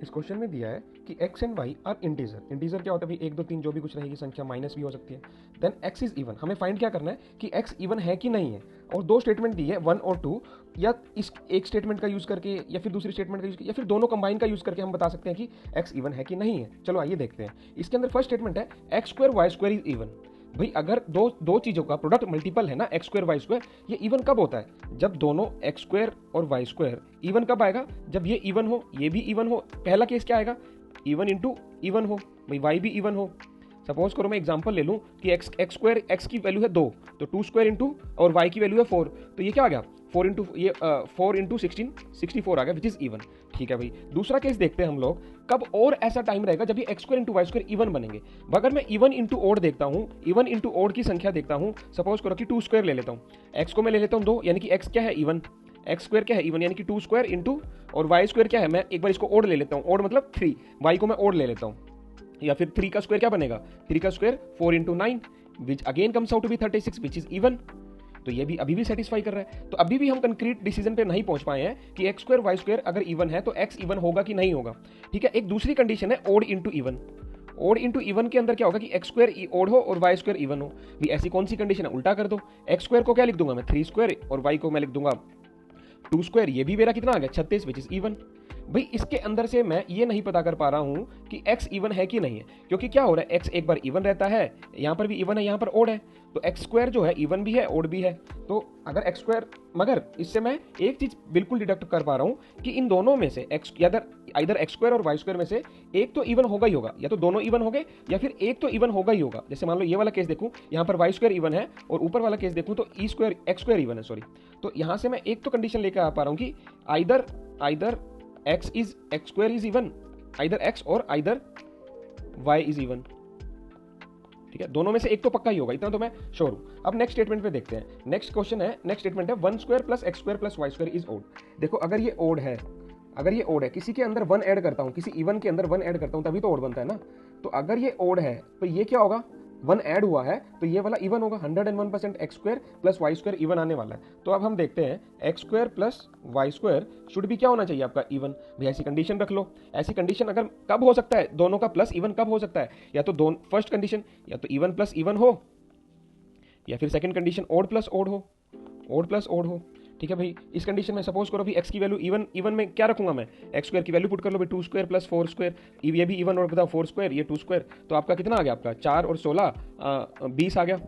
इस क्वेश्चन में दिया है कि x and y are integer. Integer क्या होता है भाई, 1 2 3 जो भी कुछ रहेगी संख्या, माइनस भी हो सकती है। देन x इज इवन, हमें फाइंड क्या करना है कि x इवन है कि नहीं है। और दो स्टेटमेंट दी है 1 और 2, या इस एक स्टेटमेंट का यूज करके या फिर दूसरी स्टेटमेंट का यूज या फिर दोनों कंबाइन का यूज करके हम बता सकते हैं कि x इवन है कि नहीं है। चलो आइए देखते हैं। इसके अंदर फर्स्ट स्टेटमेंट है x square Y square is even. भाई अगर दो चीजों का प्रोडक्ट मल्टीपल है ना, एक्स स्क्वायर वाई स्क्वायर, ये इवन कब होता है? जब दोनों एक्स स्क्वायर और वाई स्क्वायर इवन कब आएगा? जब ये इवन हो, ये भी इवन हो। पहला केस क्या आएगा? इवन इंटू इवन हो, भाई वाई भी इवन हो। सपोज करो मैं एग्जांपल ले लूं कि एक्स स्क्वायर, एक्स की वैल्यू है 2, तो 2 स्क्वायर इंटू, और वाई की वैल्यू है 4, तो ये क्या आ गया? 4 इंटू ये 4 इंटू 16 64 आ गया, विच इज इवन। ठीक है भाई, दूसरा केस देखते हैं हम लोग। कब और ऐसा टाइम रहेगा जब ये X square into Y square even बनेंगे? अगर मैं इवन इंटू ओड देखता हूँ, इवन इंटू ओड की संख्या देखता हूँ, सपोज करो कि 2 स्क्वायर ले लेता हूँ, एक्स को मैं ले लेता हूँ 2, यानी कि एक्स क्या है? इवन। एक्स स्क्वायर क्या है? इवन, यानी कि 2 स्क्वायर इंटू, और वाई स्क्वायर क्या है? मैं एक बार इसको ओड ले लेता हूँ, ओड मतलब 3, वाई को मैं ओड ले लेता हूँ, या फिर 3 का स्क्वायर क्या बनेगा? 3 का square 4 into 9, which again comes out to be 36, which is even. तो ये भी अभी भी सेटिस्फाई कर रहा है। तो अभी भी हम कंक्रीट डिसीजन पे नहीं पहुंच पाए हैं कि एक्स स्क्वायर वाई स्क्वायर अगर इवन है तो एक्स इवन होगा कि नहीं होगा। ठीक है, एक दूसरी कंडीशन है odd into even. Odd into even के अंदर क्या होगा कि एक्स स्क्वायर ओड हो और वाई स्क्वायर इवन हो। भी ऐसी कौन सी कंडीशन है? उल्टा कर दो। एक्स स्क्वायर को क्या लिख दूंगा मैं? 3 स्क्वायर, और वाई को मैं लिख दूंगा 2 स्क्वायर। ये भी मेरा कितना आ गया? 36, विच इज इवन। भाई इसके अंदर से मैं ये नहीं पता कर पा रहा हूं कि x इवन है कि नहीं है, क्योंकि क्या हो रहा है, x एक बार इवन रहता है, यहां पर भी इवन है, यहां पर ओड है, तो x स्क्वायर जो है इवन भी है ओड भी है। तो अगर x स्क्वायर, मगर इससे मैं एक चीज बिल्कुल डिडक्ट कर पा रहा हूं कि इन दोनों में से x इधर x स्क्वायर और y स्क्वायर में से एक तो इवन होगा ही होगा, या तो दोनों इवन हो गए या फिर एक तो इवन होगा ही होगा। जैसे मान लो ये वाला केस देखूं, यहां पर y स्क्वायर इवन है, और ऊपर वाला केस देखूं तो x स्क्वायर इवन है, सॉरी। तो यहां से मैं एक तो कंडीशन लेकर आ पा रहा हूं कि either x square is even, either x और either y is even। ठीक है, दोनों में से एक तो पक्का ही होगा, इतना तो मैं श्योर हूं। अब नेक्स्ट स्टेटमेंट पे देखते हैं। नेक्स्ट क्वेश्चन है, नेक्स्ट स्टेटमेंट है 1 square plus X square plus Y square is odd. देखो अगर ये ओड है, किसी के अंदर 1 ऐड करता हूं, किसी इवन के अंदर 1 ऐड करता हूं, तभी तो ओड बनता है ना। तो अगर ये ओड है तो ये क्या होगा? 1 ऐड हुआ है तो ये वाला इवन होगा। 101% X square plus Y square even आने वाला है। तो अब हम देखते हैं, X square plus Y square should भी क्या होना चाहिए आपका? इवन। भाई ऐसी कंडीशन रख लो। ऐसी कंडीशन अगर कब हो सकता है? दोनों का प्लस इवन कब हो सकता है? या तो फर्स्ट कंडीशन, या तो इवन प्लस इवन हो, या फिर second condition odd plus odd हो, ओड प्लस ओड हो। ठीक है भाई, इस कंडीशन में सपोज करो भी x की वैल्यू इवन में क्या रखूंगा मैं? एक्स स्क्वायर की वैल्यू पुट कर लो भाई, 2 स्क्वायर प्लस 4 स्क्वायर, ये भी इवन, और बताओ 4 स्क्वायर, ये 2 स्क्वायर, तो आपका कितना आ गया? आपका 4 और 16 20 आ गया।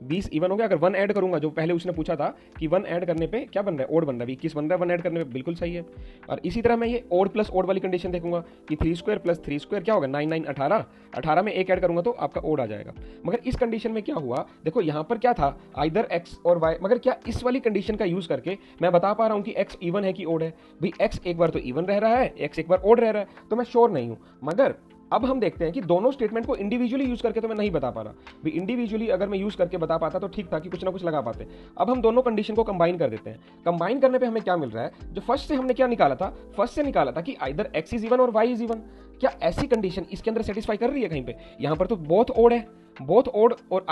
20 इवन हो गया। अगर 1 ऐड करूंगा, जो पहले उसने पूछा था कि 1 ऐड करने पे क्या बन रहा है? ओड बन रहा है। 21 बन रहा है 1 ऐड करने पे, बिल्कुल सही है। और इसी तरह मैं ये ओड प्लस ओड वाली कंडीशन देखूंगा कि 3 स्क्वायर प्लस 3 स्क्वायर क्या होगा? 9 9 18, 18 में 1 ऐड करूंगा तो आपका ओड आ जाएगा। मगर इस कंडीशन में क्या हुआ? देखो यहाँ पर क्या था? आइदर एक्स और वाई, मगर क्या इस वाली कंडीशन का यूज करके मैं बता पा रहा हूँ कि एक्स इवन है कि ओड है? भाई एक्स एक बार तो इवन रह रहा है, एक्स एक बार ओड रह रहा है, तो मैं श्योर नहीं हूँ। मगर अब हम देखते हैं कि दोनों स्टेटमेंट को इंडिविजुअली यूज करके तो मैं नहीं बता पा रहा। भी इंडिविजुअली अगर मैं यूज करके बता पाता तो ठीक था कि कुछ ना कुछ लगा पाते। अब हम दोनों कंडीशन को कंबाइन कर देते हैं। कंबाइन करने पे हमें क्या मिल रहा है? जो फर्स्ट से हमने क्या निकाला था? फर्स्ट से निकाला था कि आइदर एक्स इज इवन और वाई इज इवन। क्या ऐसी कंडीशन इसके अंदर सेटिस्फाई कर रही है कहीं पे? यहां पर तो बोथ ओड है, बोथ ओड और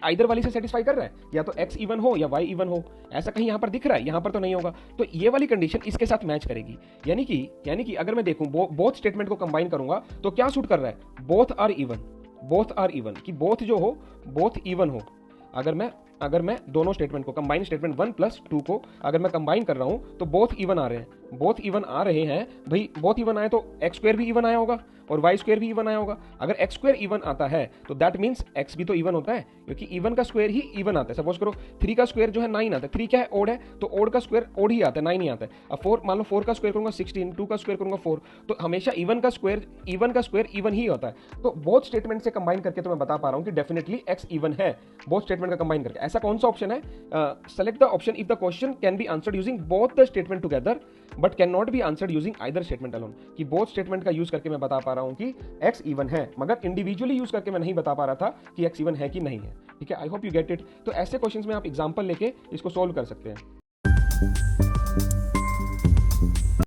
आइदर वाली से सेटिस्फाई कर रहा है, या तो एक्स इवन हो या वाई इवन हो। ऐसा कहीं यहां पर दिख रहा है? यहां पर तो नहीं होगा। तो ये वाली कंडीशन इसके साथ मैच करेगी। यानी कि अगर मैं देखूं बोथ स्टेटमेंट को कंबाइन करूंगा तो क्या सूट कर रहा है? Both are even, both are even, कि बोथ जो हो बोथ इवन हो। अगर मैं दोनों स्टेटमेंट को कंबाइन, स्टेटमेंट 1 प्लस 2 को अगर मैं कंबाइन कर रहा हूं तो बोथ इवन आ रहे हैं, बोथ इवन आ रहे हैं। भाई बोथ इवन आए तो एक्स स्क्वायर भी इवन आया होगा और वाई स्क्वायर भी इवन आया होगा। अगर एक्स स्क्वायर इवन आता है तो दैट मीन्स एक्स भी तो इवन होता है, क्योंकि इवन का स्क्वायर ही इवन आता है। सपोज करो 3 का स्क्वायर जो है 9 आता है। 3 क्या है? ओड है, तो ओड का स्क्वायर ओड ही आता है, 9 नहीं आता है। अब 4, मान लो 4 का स्क्वायर करूंगा 16, 2 का स्क्वायर करूंगा 4, तो हमेशा इवन का स्क्वायर इवन ही होता है। तो बोथ स्टेटमेंट से कंबाइन करके तो मैं बता पा रहा हूं कि डेफिनेटली एक्स इवन है, बोथ स्टेटमेंट का कंबाइन करके। ऐसा कौन सा ऑप्शन है? Select the option if the question can be answered using both the statement together but can not be answered using either statement alone. कि बोथ स्टेटमेंट का use करके मैं बता पा रहा हूं कि एक्स इवन है, मगर इंडिविजुअली यूज करके मैं नहीं बता पा रहा था कि एक्स इवन है कि नहीं है। ठीक है, I hope you get it. तो ऐसे क्वेश्चंस में आप एग्जांपल लेके इसको सोल्व कर सकते हैं।